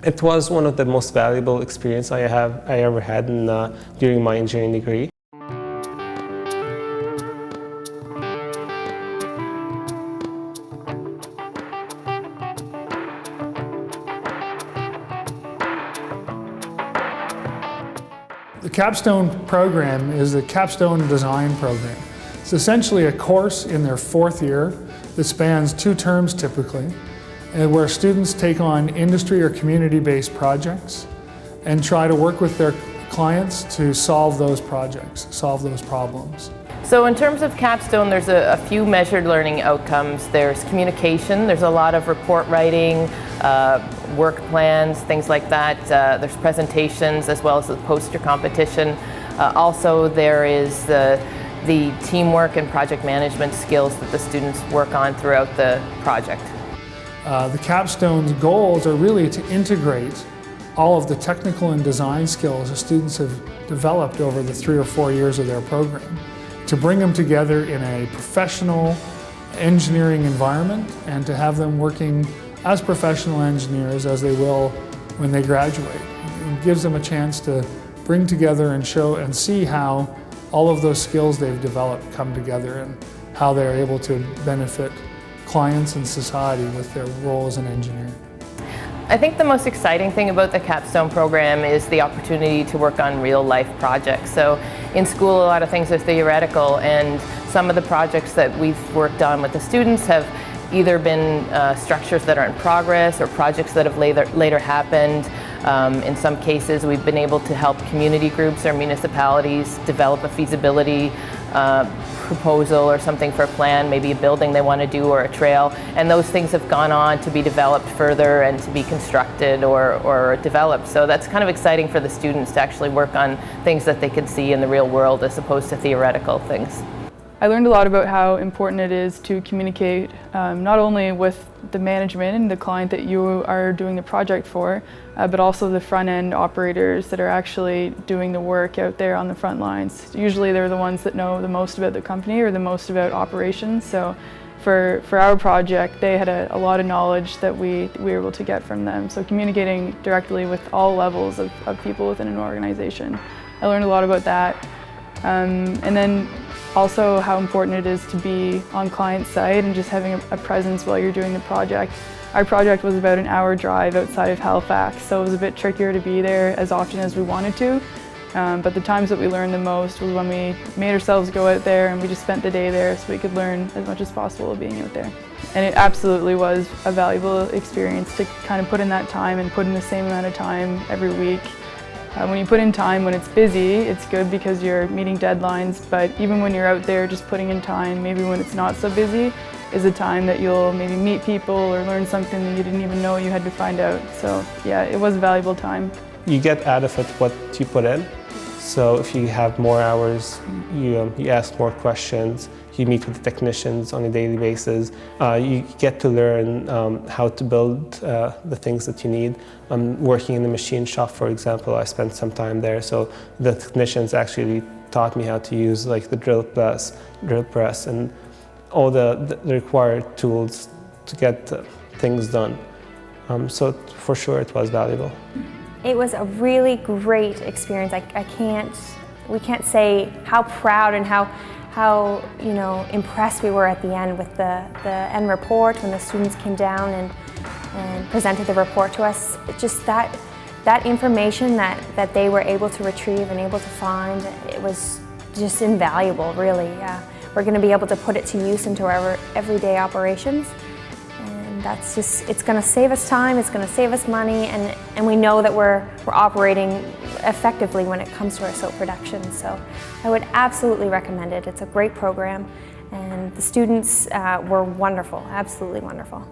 It was one of the most valuable experiences I ever had during my engineering degree. The Capstone program is the Capstone Design Program. It's essentially a course in their 4th year that spans 2 terms typically, and where students take on industry or community-based projects and try to work with their clients to solve those projects, solve those problems. So in terms of Capstone, there's a few measured learning outcomes. There's communication, there's a lot of report writing, work plans, things like that. There's presentations as well as the poster competition. Also there is the teamwork and project management skills that the students work on throughout the project. The Capstone's goals are really to integrate all of the technical and design skills the students have developed over the 3 or 4 years of their program, to bring them together in a professional engineering environment and to have them working as professional engineers as they will when they graduate. It gives them a chance to bring together and show and see how all of those skills they've developed come together and how they're able to benefit clients and society with their role as an engineer. I think the most exciting thing about the Capstone program is the opportunity to work on real-life projects. So in school, a lot of things are theoretical, and some of the projects that we've worked on with the students have either been structures that are in progress or projects that have later happened. In some cases, we've been able to help community groups or municipalities develop a feasibility proposal or something for a plan, maybe a building they want to do or a trail, and those things have gone on to be developed further and to be constructed or developed. So that's kind of exciting for the students to actually work on things that they can see in the real world as opposed to theoretical things. I learned a lot about how important it is to communicate not only with the management and the client that you are doing the project for, but also the front-end operators that are actually doing the work out there on the front lines. Usually they're the ones that know the most about the company or the most about operations. So for our project, they had a lot of knowledge that we were able to get from them. So communicating directly with all levels of people within an organization. I learned a lot about that. And then also how important it is to be on client side and just having a presence while you're doing the project. Our project was about an hour drive outside of Halifax, so it was a bit trickier to be there as often as we wanted to. But the times that we learned the most was when we made ourselves go out there and we just spent the day there so we could learn as much as possible being out there. And it absolutely was a valuable experience to kind of put in that time and put in the same amount of time every week. When you put in time when it's busy, it's good because you're meeting deadlines, but even when you're out there just putting in time, maybe when it's not so busy, is a time that you'll maybe meet people or learn something that you didn't even know you had to find out. So yeah, it was a valuable time. You get out of it what you put in. So if you have more hours, you ask more questions, you meet with the technicians on a daily basis, you get to learn how to build the things that you need. Working in the machine shop, for example, I spent some time there, so the technicians actually taught me how to use like the drill press and all the required tools to get things done. So for sure it was valuable. It was a really great experience. We can't say how proud and how impressed we were at the end with the end report when the students came down and presented the report to us. Just that information that they were able to retrieve and able to find, it was just invaluable, really. We're going to be able to put it to use into our everyday operations. That's just, it's going to save us time, it's going to save us money, and we know that we're operating effectively when it comes to our soap production. So I would absolutely recommend it. It's a great program, and the students were wonderful, absolutely wonderful.